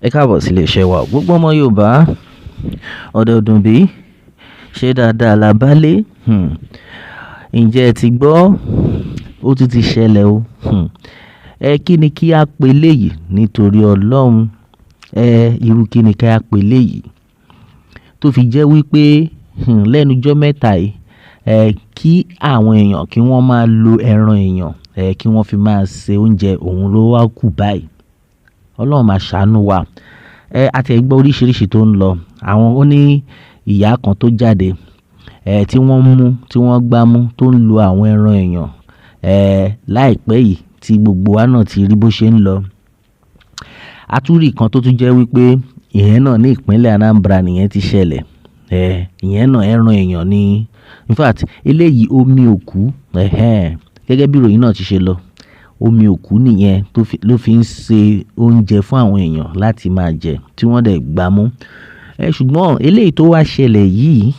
Ẹ káàbọ̀ sí ilé-iṣẹ́ wa. Gbogbo ọmọ Yorùbá, ọ̀dẹ̀ ọdún bí ṣe dáadáa la bá lé. Ǹjẹ́ ẹ ti gbọ́? Ó tún ti ṣẹlẹ̀ o. Kí ni kí a pe léyìí nítorí Ọlọ́run? Irú kí ni kí a pe léyìí? Tó fi jẹ́ wípé lẹ́nu jọ́ mẹ́ta yìí, kí àwọn èèyàn kí wọ́n máa lo ẹran èèyàn, kí wọ́n fi máa se oúnjẹ, òun ló wá kù báyìí. Ọlọ́run máa ṣàánú wa. A ti gbọ́ oríṣiríṣi tó ń lọ. Ó ní ìyá kan tó jáde, tí wọ́n mú, tí wọ́n gbá mú tó ń lo àwọn ẹran èèyàn, láìpẹ́ yìí tí gbogbo wa náà ti rí bó ṣe ń lọ. A tún rí kan tó tún jẹ́ wípé ìyẹn náà ní ìpínlẹ̀ Anambra nìyẹn ti ṣẹlẹ̀. Ìyẹn náà ẹran èèyàn ni. In fact, eléyìí omi òkú, gẹ́gẹ́ bí ìròyìn náà ti ṣe lọ. Omi òkú nìyẹn ló fi ń se oúnjẹ fún àwọn èèyàn láti máa jẹ tí wọ́n dẹ̀ gbá mú. Ṣùgbọ́n eléyìí tó wá ṣẹlẹ̀ yìí,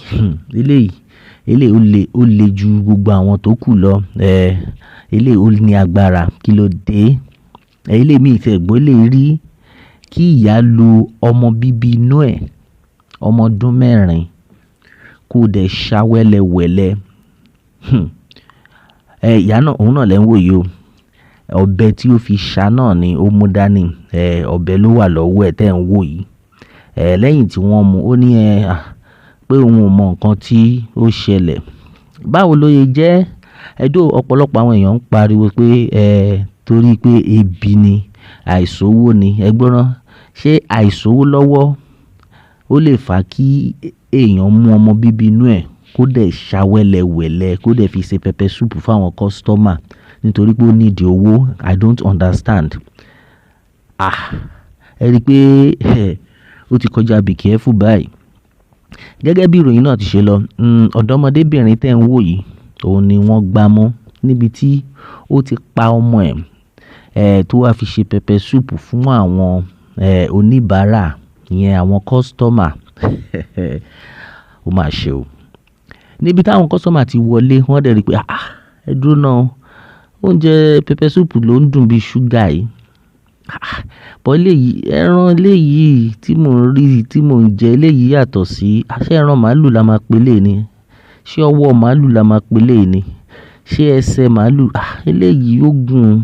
eléyìí ó le ju gbogbo àwọn tó kù lọ. Eléyìí ó ní agbára. Kí ló dé? Eléyìí mi ìfẹ́ gbọ́ lè rí kí ìyá lo ọmọ bíbí inú ẹ̀, ọmọ ọdún 4, kó dẹ̀ ṣá wẹ́lẹ́wẹ́lẹ́. Ìyá náà, òun náà lẹ́ ń wò yìí o. Ọ̀bẹ tí ó fi ṣá náà ni ó mú dání. Ọ̀bẹ ló wà lọ́wọ́ ẹ̀ tẹ́ ń wò yìí. Lẹ́yìn tí wọ́n mú, ó ní pé òun ò mọ nǹkan tí ó ṣẹlẹ̀. Báwo ló yẹ jẹ́? Ọ̀pọ̀lọpọ̀ àwọn èèyàn ń pariwo pé torí pé ebi ni, àìsówó ni. Ẹ gbọ́ràn, ṣé àìsówó lọ́wọ́ ó lè fà kí èèyàn mú ọmọ bíbí inú ẹ̀ kó dẹ̀ ṣá wẹ́lẹ́wẹ́lẹ́, kó dẹ̀ fi ṣe pẹpẹ súùpù fáwọn kọ́sítọ́mà nítorí pé ó nídìí owó? I don't understand. Ẹ rí i pé ó ti kọjá be careful báyìí. Gẹ́gẹ́ bí ìròyìn náà ti ṣe lọ, ọ̀dọ́mọdébìnrin tẹ́ ń wò yìí, òun ni wọ́n gbá mú níbi tí ó ti pa ọmọ ẹ̀, tó wá fi ṣe pẹpẹ súùpù fún àwọn oníbàárà, ìyẹn àwọn kọ́sítọ́mà. Ó mà ṣe o. Níbi táwọn kọ́sítọ́mà ti wọlé, wọ́n dẹ̀ rí i pé ẹ dúró náà, oúnjẹ pẹpẹ súùpù ló ń dùn bí ṣúgà yìí. Bọ́ eléyìí, ẹran eléyìí tí mò ń rí, tí mò ń jẹ eléyìí yàtọ̀ sí, ṣé ẹran màálù la máa pe léyìí ni? Ṣé ọwọ́ màálù la máa pe léyìí ni? Ṣé ẹsẹ̀ màálù? Eléyìí ó gùn.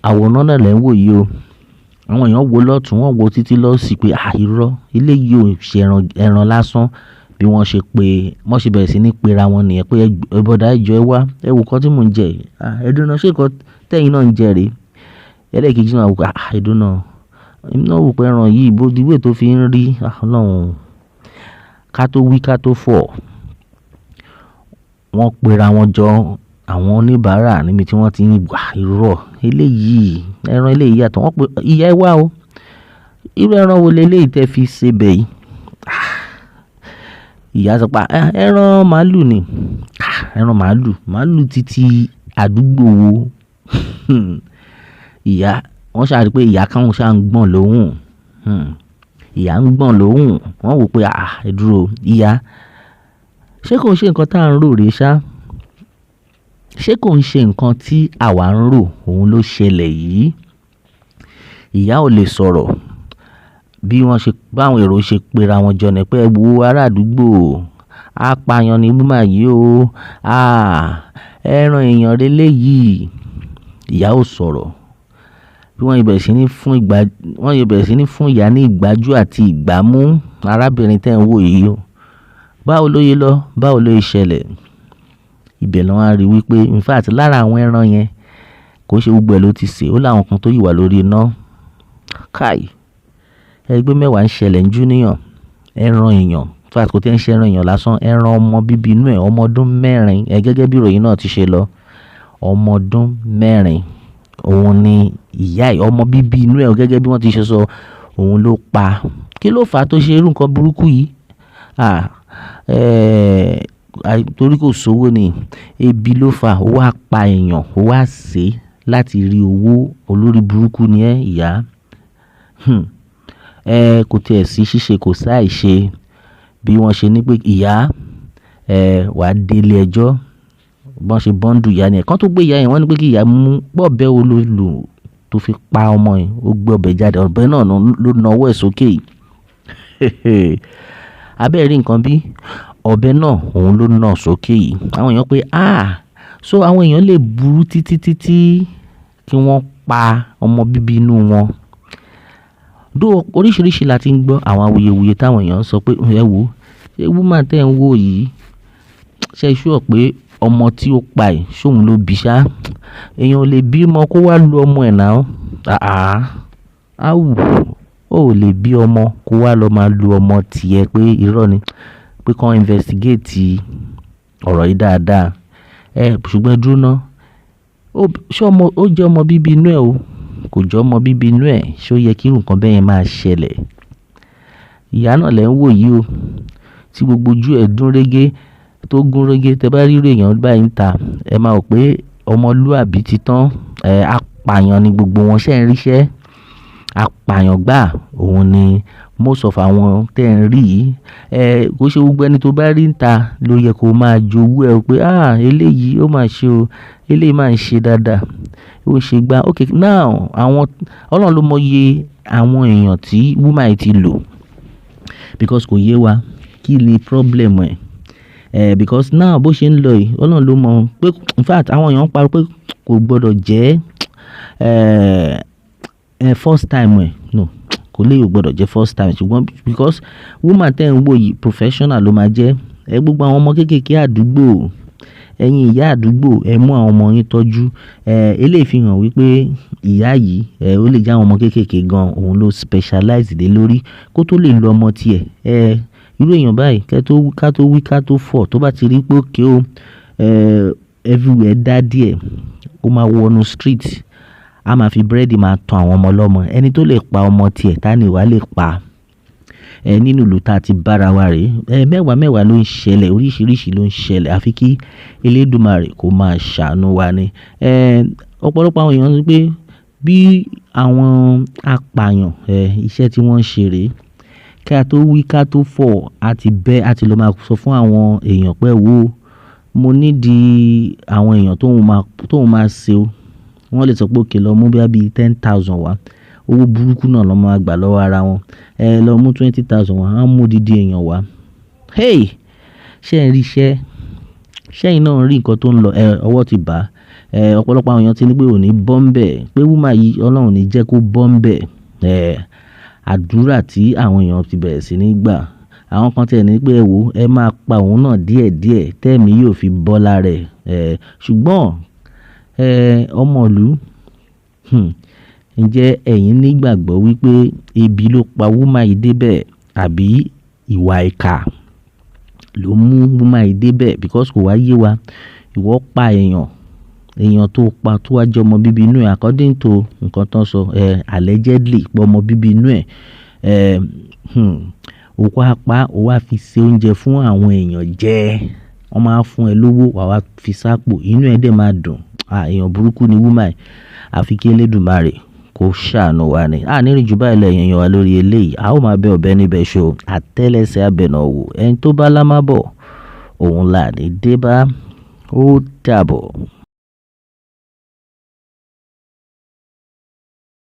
Àwòrán náà lẹ́ ń wò yìí o. Àwọn èèyàn wo lọ́tùn, wọ́n wo títí lọ́sì pé irọ́, eléyìí ò ṣe ẹran lásán. Bí wọ́n ṣe bẹ̀rẹ̀ sí ní pera wọn nìyẹn pé bọ̀dá ẹ jọ̀ọ́ ẹ wá, ẹ wo nǹkan tí mò ń jẹ. Ẹ dúró náà, ṣé nǹkan tẹ́yin náà ń jẹ rèé? Ẹlẹ́ẹ̀kejì náà wò pé ẹ dúró náà, èmi náà wò pé ẹran yìí bó di wé tó fi ń rí. Ọlọ́run, ká tó wí ká tó fọ̀. Wọ́n pera wọn jọ, àwọn oníbàárà níbi tí wọ́n ti ń gbà irọ́. Eléyìí, ẹran eléyìí yàtọ̀. Wọ́n pe ìyá ẹ wá o. Irú ẹran wo leléyìí tẹ́ fi ṣe bẹ̀ yìí? Ìyá sọ pé ẹran màálù ni. Ẹran màálù títí àdúgbò wo? Ìyá, wọ́n ṣàrí pé ìyá kan ṣá ń gbọ̀n lóhùn. Ìyá ń gbọ̀n lóhùn. Wọ́n wò pé ẹ dúró, ìyá, ṣé kò ń ṣe nǹkan tá à ń rò rèé ṣá? Ṣé kò ń ṣe nǹkan tí àwa ń rò òun ló ṣẹlẹ̀ yìí? Ìyá ò lè sọ̀rọ̀. Báwọn èrò ṣe pera wọn jọ ní pé wo ará àdúgbò, apààyàn ni woman yìí o. Ẹran èèyàn leléyìí. Ìyá ò sọ̀rọ̀. Bí wọ́n bẹ̀rẹ̀ sí ní fún ìyá ní ìgbájú àti ìgbámú. Arábìnrin tẹ́ ń wò yìí o. Báwo ló yẹ lọ? Báwo ló yẹ ṣẹlẹ̀? Ibẹ̀ ló wá rí wípé in fact lára àwọn ẹran yẹn kò ṣe gbogbo ẹ̀ ló ti sè. Ó láwọn kan tó yìí wà lórí iná. Káì, ẹgbẹ́ mẹ́wàá ń ṣẹlẹ̀ ń júníyàn. Ẹran èèyàn, in fact kò tí ń ṣe ẹran èèyàn lásán, ẹran ọmọ bíbí inú ẹ̀, ọmọ ọdún 4. Gẹ́gẹ́ bí ìròyìn náà ti ṣe lọ, ọmọ ọdún 4 òun ni ìyá ẹ̀, ọmọ bíbí inú ẹ̀, gẹ́gẹ́ bí wọ́n ti ṣe sọ, òun ló pa. Kí ló fà á tó ṣe irú nǹkan burúkú yìí? Torí kò sówó ni. Ebi ló fà. Ó wá pa èèyàn, ó wá sè láti rí owó. Olórí burúkú ni ìyá. Kò tiẹ̀ sí ṣíṣe, kò sáì ṣe. Bí wọ́n ṣe ní pé ìyá, wàá délé ẹjọ́. Bọ́n ṣe bọ́ńdù ìyá ni. Kan tó gbé ìyá yẹn, wọ́n ní pé kí ìyá mú bọ́ọ̀bẹ́ wo ló lù tó fi pa ọmọ yìí, ó gbé ọ̀bẹ jáde, ọ̀bẹ náà ló na ọwọ́ ẹ̀ sókè yìí. Abẹ́ẹ̀ rí nǹkan bí ọ̀bẹ náà òun ló na sókè yìí. Àwọn èèyàn pé so àwọn èèyàn lè burú títí kí wọ́n pa ọmọ bíbí inú wọn. Oríṣiríṣi la ti ń gbọ́ àwọn awuyewuye táwọn èèyàn sọ pé ẹ wò ṣé woman tẹ́ ń wò yìí ṣe sure pé ọmọ tí ó pa ẹ̀ ṣóun ló bí ṣá. Èèyàn ò lè bí ọmọ kó wá lu ọmọ ẹ̀ náà. Ó lè bí ọmọ kó wá lọ máa lu ọmọ tiẹ̀ pé irọ́ ni, pé kàn investigate ọ̀rọ̀ yìí dáadáa. Ṣùgbọ́n dúró ná, ó jẹ́ ọmọ bíbí inú ẹ̀ o, kò jẹ́ ọmọ bíbí inú ẹ̀, ṣé ó yẹ kí irú nǹkan bẹ́ẹ̀ yẹn máa ṣẹlẹ̀? Ìyá náà lẹ́ ń wò yìí o, tí gbogbo ojú ẹ̀ dún régé tó gún régé, tẹ bá rí èèyàn báyìí ń ta, ẹ máa rò pé ọmọlúàbí ti tán. Apààyàn ni gbogbo wọn, ṣẹ́ ń ríṣẹ́ apààyàn gbà òun ni most of àwọn tẹ́ ń rí yìí. Kò ṣe gbogbo ẹni tó bá rí ń ta ló yẹ kó máa jowú ẹ pé eléyìí ó máa ṣe o, eléyìí máa ń ṣe dáadáa, ó ṣe gbá. Okay, now Ọlọ́run ló mọye àwọn èèyàn tí woman yìí ti lò, because kò yé wa kí ni problem ẹ̀. Because now bó ṣe ń lọ yìí Ọlọ́run ló mọ̀ pé in fact àwọn èèyàn ń parọ́ pé kò gbọdọ̀ jẹ́ first time no, kò lè gbọdọ̀ jẹ́ first time, ṣùgbọ́n because woman tẹ́ ń wò yìí professional ló máa jẹ́. Gbogbo àwọn ọmọ kéékèèké àdúgbò, ẹ̀yin ìyá àdúgbò, ẹ mú àwọn ọmọ yín tọ́jú. Eléyìí fi hàn wípé ìyá yìí ó lè jẹ́ àwọn ọmọ kéékèèké gan òun ló specialize lé lórí kó tó lè lo ọmọ tiẹ̀. Irú èèyàn báyìí ká tó wí ká tó fọ̀, tó bá ti rí pé òkè o everywhere dá díẹ̀, ó máa wọnú street, a máa fi búrẹ́dì máa tan àwọn ọmọ ọlọ́mọ. Ẹni tó lè pa ọmọ tiẹ̀ ta ni wàá lè pa? Nínú ìlú tá a ti bára wa rèé. Mẹ́wàá ló ń ṣẹlẹ̀, oríṣiríṣi ló ń ṣẹlẹ̀, àfi kí Elédùmarè kó máa ṣàánú wa ni. Ọ̀pọ̀lọpọ̀ àwọn èèyàn ń sọ pé bí àwọn apààyàn iṣẹ́ tí wọ́n ń ṣe rèé, ká tó wí ká tó fọ̀, a ti lọ máa sọ fún àwọn èèyàn pé wo mo nídìí àwọn èèyàn tóun máa ṣe o. Wọ́n lè sọ pé òkè lọ mú bí 10,000 wá, owó burúkú náà lọ́ máa gbà lọ́wọ́ ara wọn. Lọ mú 20,000 wá, á mú dídí èèyàn wá. Ṣé ń rí iṣẹ́? Ṣẹ́yìn náà rí nǹkan tó ń lọ? Ọwọ́ ti bà á. Ọ̀pọ̀lọpọ̀ àwọn èèyàn ti ní pé ò ní bọ́ ń bẹ̀, pé woman yìí Ọlọ́run ní jẹ́ kó bọ́ ń bẹ̀. Àdúrà tí àwọn èèyàn ti bẹ̀rẹ̀ sí ní gbà. Àwọn kan tẹ̀ ní pé ẹ máa pa òun náà díẹ̀díẹ̀ tẹ́ẹ̀mí yóò fi bọ́ lára ẹ̀. Ṣùgbọ́n ọmọ ìlú, ǹjẹ́ ẹ̀yin nígbàgbọ́ wípé ebi ló pa woman yìí débẹ̀ àbí ìwà ìkà ló mú woman yìí débẹ̀? Because kò wá yé wa. Ìwọ pa èèyàn tó pa tó wá jẹ́ ọmọ bíbí inú ẹ̀, according to nǹkan tán sọ, allegedly pé ọmọ bíbí inú ẹ̀, òkú apá ó wá fi ṣe oúnjẹ fún àwọn èèyàn jẹ. Wọ́n máa fún ẹ lówó, wà wá fi sápò, inú ẹ̀ dẹ̀ máa dùn. Èèyàn burúkú ni woman yìí, àfi kí Elédùmarè kó ṣàánú wa ni. Ní rí jù báyìí lọ èèyàn wa lórí eléyìí. A ó máa bẹ ọ̀bẹ níbẹ̀ ṣó, àtẹ́lẹsẹ̀ abẹ̀nà wò. Ẹni tó bá lámábọ̀ òun là ní dé bá. Ó dàbọ̀.